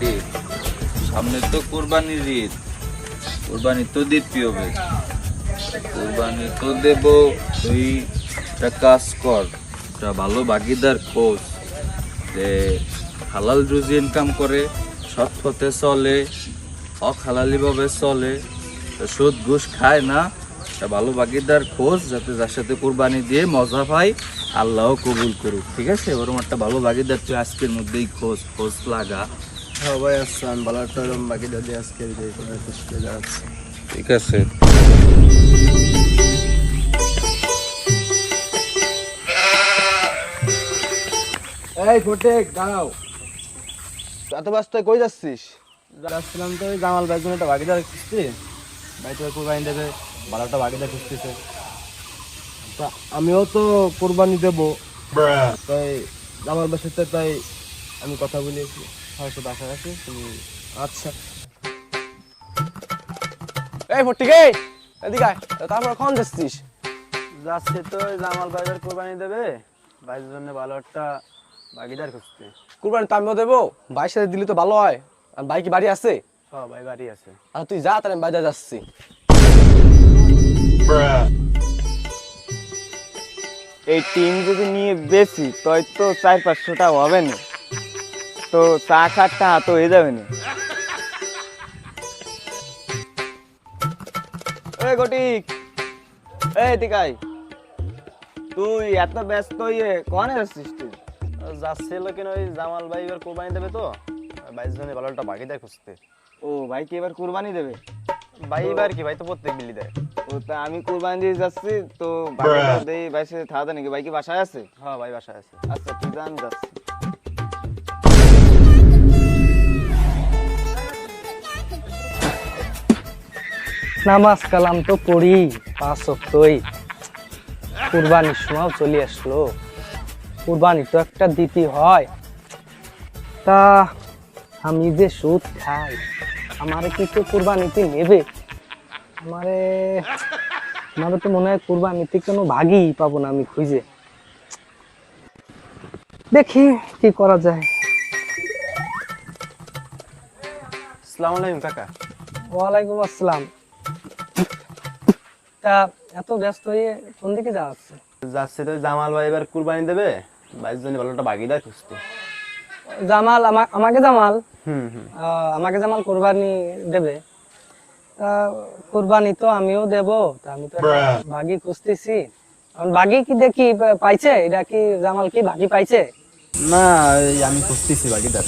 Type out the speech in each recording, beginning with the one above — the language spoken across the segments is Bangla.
রেডি? সামনে তো কোরবানির ঈদ, কোরবানি তো দিতে হবে, কোরবানি তো দেব। তুই একটা কাজ কর, একটা ভালো ভাগিদার খোঁজ যে হালাল রুজি ইনকাম করে, সৎ পথে চলে, অহালালি ভাবে চলে, সুদ ঘুষ খায় না। একটা ভালো ভাগিদার খোঁজ, যাতে যার সাথে কোরবানি দিয়ে মজা পাই, আল্লাহ কবুল করুক। ঠিক আছে, ওরকম একটা ভালো ভাগিদার তুই আজকের মধ্যেই খোঁজ লাগা। হ্যাঁ ভাই, আসসালাম ভালো একটা বাকি দাদি আজকে যাচ্ছে। ঠিক আছে। এই ফটেক দাঁড়াও, এত ব্যস্ত কই যাচ্ছিস? যাচ্ছিলাম তো ওই জামাল ভাইয়ের জন্য একটা বাকিদার খুঁজছি, ভাই তো কোরবানি দেবে, ভালো একটা বাকিদার খুঁজতেছে। তা আমিও তো কোরবানি দেবো, তাই জামাল ভাইয়ের সাথে তাই আমি কথা বলেছি, হয়তো বাসা আছে তুমি। আচ্ছা এই ফটিক, এদিকে আয়। তারপর কখন যাচ্ছিস? যাচ্ছে তো ওই জামাল ভাইয়ের কোরবানি দেবে, ভাইয়ের জন্য ভালো একটা ভাগিদার খুঁজতে। কুরবানি তো আমিও দেবো, ভাইয়ের সাথে দিলে তো ভালো হয়। আর ভাই কি বাড়ি আছে? হ্যাঁ ভাই বাড়ি আছে। আর তুই যা, তাহলে আমি বাজারে যাচ্ছি। এই টিম যদি নিয়ে বেশি তাই তো 400-500 টাকা হবে না, তো চা খাটটা হাত হয়ে যাবে না। এই গটিক, এই দিকাই, তুই এত ব্যস্ত হয়ে কনে যাচ্ছিস তুই? যাচ্ছিল কেন ওই জামাল ভাই এবার কোরবানি দেবে তো, ভাইয়ের জন্য ভালো একটা ভাগিদার খুঁজতে। ও ভাই কি এবার কুরবানি দেবে? ভাই এবার কি, ভাই তো প্রত্যেক বিলি দেয়। ও তা আমি কুরবানি দিয়ে যাচ্ছি, তো ভাগিদার দেই ভাইয়ের সাথে থাকতে নাকি? ভাই কি বাসায় আছে? হ্যাঁ ভাই বাসায় আছে। আচ্ছা তুই যা, আমি যাচ্ছি। নামাজ কালাম তো পড়ি 5 ওয়াক্তই, কুরবানির সময়ও চলে আসলো, কুরবানি তো একটা দিতে হয়। তা আমি যে সুদ খাই, আমারে কি তো কুরবানিতে নেবে? আমারে তো মনে হয় কুরবানিতে কোনো ভাগই পাবো না আমি খুঁজে। দেখি কি করা যায়। আসসালামু আলাইকুম কাকা। ওয়ালাইকুম আসসালাম। তা এত ব্যস্ত হয়ে কোন দিকে যাচ্ছে? যাচ্ছে তো জামাল ভাই এবার কুরবানি দেবে, ভাইয়ের জন্য ভালো একটা ভাগিদার খুঁজতে। জামাল আমাকে জামাল হুম হুম। আমাকে জামাল কোরবানি দেবে। কোরবানি তো আমিও দেব, তা আমি তো একটা ভাগি খুঁজতেছি। এখন ভাগি কি দেখি পাইছে? এটা কি জামাল কি ভাগি পাইছে? না, এই আমি খুঁজতেছি ভাগিদার।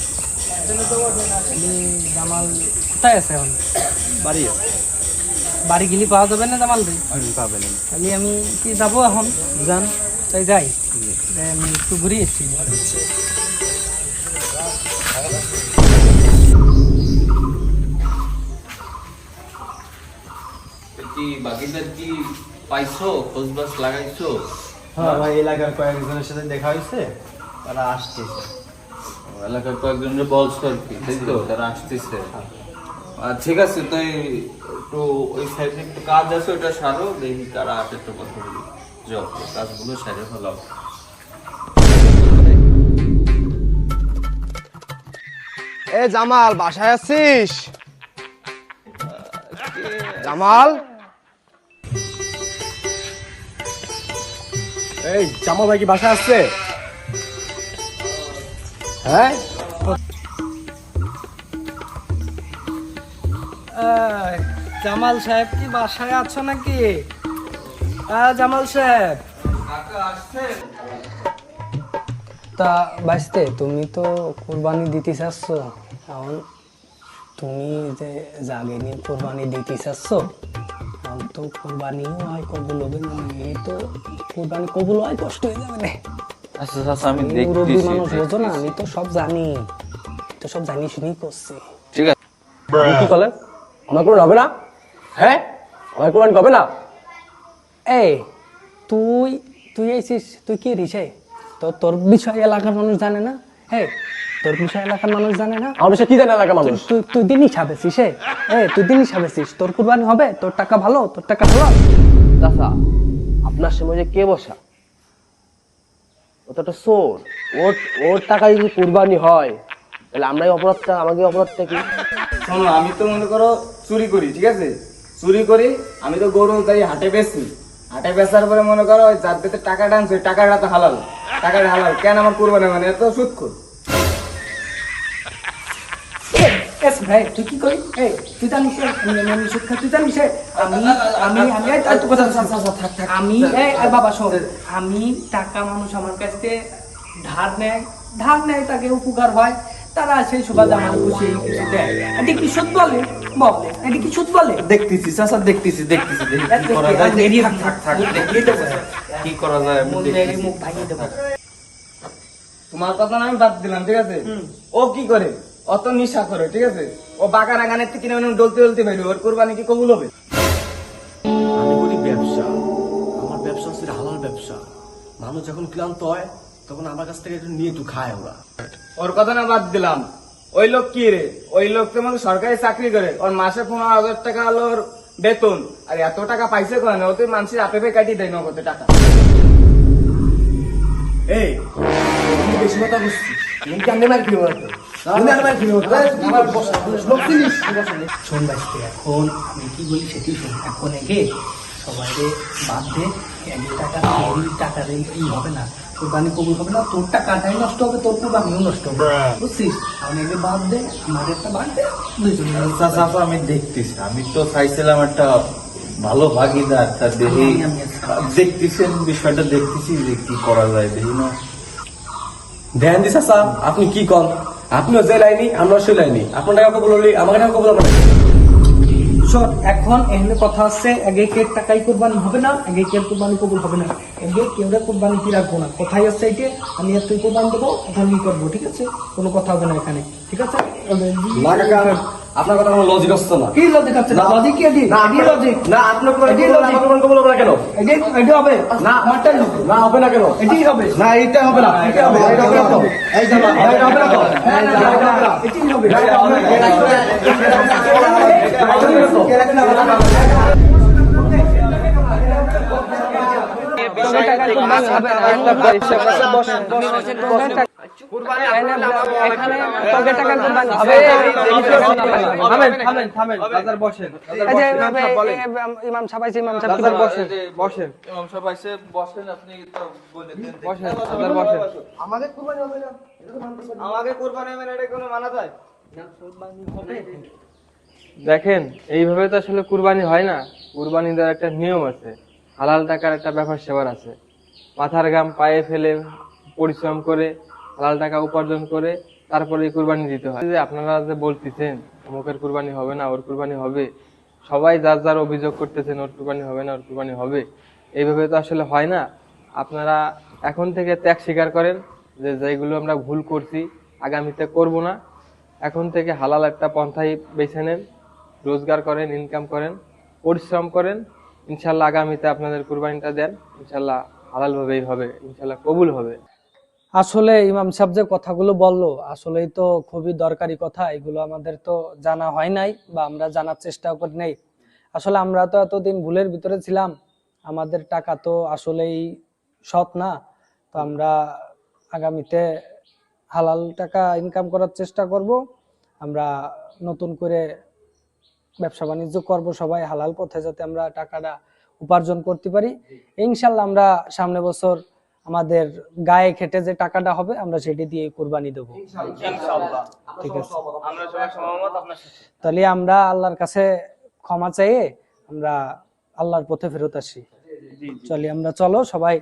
জামাল কোথায় আছে এখন? বাড়ি আছে। বাড়ি গেলে পাওয়া যাবে না জামাল ভাই? পাবেন। তাহলে আমি কি যাবো এখন? যান, তাই যাই। আমি একটু ঘুরে এসেছি। কি ভাগিদার কি পাইছো? খোঁজবাস লাগাইছো? হ্যাঁ ভাই, এলাকার কয়েকজনের সাথে দেখা হয়েছে, তারা আসতেছে। এলাকার কয়েকজনের বলছো আর কি, তাই তো? তারা আসতেছে। ঠিক আছে, তাই একটু ওই সাইডে একটু কাজ আছে, ওটা সারো, দেখি কারা আসে, একটু কথা বলি। যাও, কাজগুলো সাইডে ফেলাও। এ জামাল, বাসায় আছিস? জামাল, এই জামাল ভাই কি বাসায় আসছে? হ্যাঁ জামাল সাহেব কি বাসায় আছো নাকি? জামাল সাহেব। তা বাঁচতে তুমি তো কোরবানি দিতে চাচ্ছ, এখন তুমি যে জাগে নিয়ে কোরবানি দিতে চাচ্ছ, এখন তো কোরবানিও হয় কবুল হবে না, এই তো কোরবানি কবুল হয় কষ্ট হয়ে যাবে না। আচ্ছা আচ্ছা, আমি মুরব্বী দেখতেছি। মানুষ বোঝো না, আমি তো সব জানি, তো সব জানি শুনেই করছি। ঠিক আছে। কি করলেন? আমার কোরবানি হবে না? হ্যাঁ, আমার কোরবানি হবে না? এই তুই তুই এসিস, তুই কি রিসে? তো তোর বিষয় এলাকার মানুষ জানে না? হ্যাঁ, তোর বিষয় এলাকার মানুষ জানে না? আমার বিষয়ে কি জানে এলাকার মানুষ? তুই তুই দিনই সাবেছিস, তুই দিনই সাবেছিস, তোর কুরবানি হবে, তোর টাকা ভালো, তোর টাকা ভালো। চাচা, আপনার সময় যে কে বসা, ও তো একটা চোর। ওর টাকা যদি কুরবানি হয়, তাহলে আমরাই অপরাধটা, আমাকে অপরাধটা কি? শোনো, আমি তো মনে করো চুরি করি, ঠিক আছে, চুরি করি, আমি তো গরু যাই হাটে বেচি, হাটে বেচার পরে মনে করো ওই যার পেতে টাকা টানছে ওই টাকাটা তো হালাল, টাকাটা হালাল কেন আমার কুরবানি মানে এত সুদখোর? এস ভাই তুই কি করি? এই তুই জানিস আমি সুদ খাই, তুই জানিস আমি আমি আমি এই তো কথা থাক আমি এই আর বাবা শোন, আমি টাকা মানুষ আমার কাছে ধার নেয় তাকে উপকার হয়, তারা সেই সুবাদে আমার খুশি কিছু দেয়। এটা কি সুদ বলে? বলে এটা কি সুদ বলে? দেখতেছি চাচা, দেখতেছি দেখি কি করা যায়। থাক কি করা যায় আমি দেখতেছি। মুখ ভাঙিয়ে দেবো। তোমার কথা না আমি বাদ দিলাম, ঠিক আছে, ও কি করে, অত নিশা করে, ঠিক আছে, ও বাগান আগানের থেকে কিনে ডলতে ভাইলো, ওর কুরবানি কি কবুল হবে? আমি করি ব্যবসা, আমার ব্যবসা হচ্ছে হালাল ব্যবসা। মানুষ যখন ক্লান্ত হয় তখন আমার কাছ থেকে একটু নিয়ে একটু খায় ওরা। ওর কথা না বাদ দিলাম, ওই লোক কি রে, ওই লোক তো মানে সরকারি চাকরি করে, ওর মাসে 15,000 টাকা হলো ওর বেতন, আর এত টাকা পাইছে কেন? ও তো মানুষের আপে কাটিয়ে দেয় নগদে টাকা। এই তুমি বেশি কথা বুঝছিস, তুমি কেমনে মার খেয়ে বলতো? তুমি আর মার খেয়ে বলতো আমার লোক চিনিস? শোন ভাইস্তে, এখন আমি কি বলি সেটি শোন। এখন এগে সবাই বাদ দে, টাকা রে কি হবে না, কোরবানি কবুল হবে না, তোর টাকাটাই নষ্ট হবে, তোর কোরবানিও নষ্ট হবে, বুঝছিস? আমি এগে বাদ দে, আমার একটা বাদ দে, দুইজন চাচা আমি দেখতেছি, আমি তো চাইছিলাম একটা ভালো ভাগিদার, তার দেখি দেখতেছেন বিষয়টা, দেখতেছি যে কি করা যায়, দেখি না। ধ্যান দিস চাচা, আপনি কি কন? আপনিও যে লাইনি, আমরা সেই লাইনি। আপনার টাকা কবুল হলি, আমাকে টাকা কবুল হবে না। শোন, এখন এখানে কথা হচ্ছে আগে কে টাকাই কোরবানি হবে না, আগে কে কোরবানি কবুল হবে না, আগে কেউ কোরবানি কি রাখবো না, কথাই হচ্ছে এইটা, আমি আর তুই কোরবানি দেবো, এখন কি করবো, ঠিক আছে? কোনো কথা হবে না এখানে, ঠিক আছে? না কাকা, আপনার কথা কোনো লজিক হচ্ছে না। কি লজিক আছে? লজিক কি এডি? এডি লজিক না, আপনার কবুল হবে না কেন? এডি এডি হবে না, আমারটাই হবে না, হবে না কেন? এডি হবে না, এইটা হবে না, এইটা হবে না, এইটা হবে না তো। এই জামা, এইটা হবে না তো। এডি হবে ইমাম সাহেব আছে, ইমাম সাহেব বসেন বসেন, ইমাম সাহেব আইছে, বসেন, আপনি তো বলে দেন। বসেন। আমাদের কুরবানি হবে না, আমাদের কুরবানি হবে না, এটা কোনো মানা যায়? দেখেন, এইভাবে তো আসলে কুরবানি হয় না। কুরবানি দেওয়ার একটা নিয়ম আছে, হালাল টাকার একটা ব্যাপার সেবার আছে। মাথার ঘাম পায়ে ফেলে পরিশ্রম করে হালাল টাকা উপার্জন করে তারপরে কুরবানি দিতে হয়। যে আপনারা যে বলতেছেন অমুকের কুরবানি হবে না, ওর কুরবানি হবে, সবাই যার যার অভিযোগ করতেছেন ওর কুরবানি হবে না, ওর কুরবানি হবে, এইভাবে তো আসলে হয় না। আপনারা এখন থেকে ত্যাগ স্বীকার করেন যে যেগুলো আমরা ভুল করছি আগামীতে করব না। এখন থেকে হালাল একটা পন্থাই বেছে নেন, রোজগার করেন, ইনকাম করেন, পরিশ্রম করেন, ইনশাল্লাহ আগামীতে আপনাদের কুরবানিটা দেন, ইনশাল্লাহ হালাল ভাবেই হবে, ইনশাল্লাহ কবুল হবে। আসলে ইমাম সাহেব যে কথাগুলো বললো আসলেই তো খুবই দরকারি কথা, এগুলো আমাদের তো জানা হয় নাই বা আমরা জানার চেষ্টা করি নাই। আসলে আমরা তো এতদিন ভুলের ভিতরে ছিলাম, আমাদের টাকা তো আসলেই সৎ না, তো আমরা আগামীতে হালাল টাকা ইনকাম করার চেষ্টা করব, আমরা নতুন করে ব্যবসা বাণিজ্য করব, সবাই হালাল পথে যাতে আমরা টাকাটা উপার্জন করতে পারি। ইনশাল্লাহ আমরা সামনে বছর আমাদের গায়ে খেটে যে টাকাটা হবে আমরা সেটি দিয়ে কুরবানি দেবো, ঠিক আছে? তাহলে আমরা আল্লাহর কাছে ক্ষমা চাইয়ে আমরা আল্লাহর পথে ফেরত আসি। চলো সবাই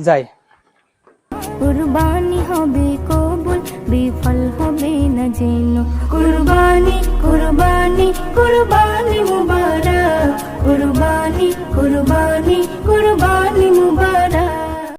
যাই। কুরবানি হবে কবুল, বিফল হবে না যেন। কুরবানি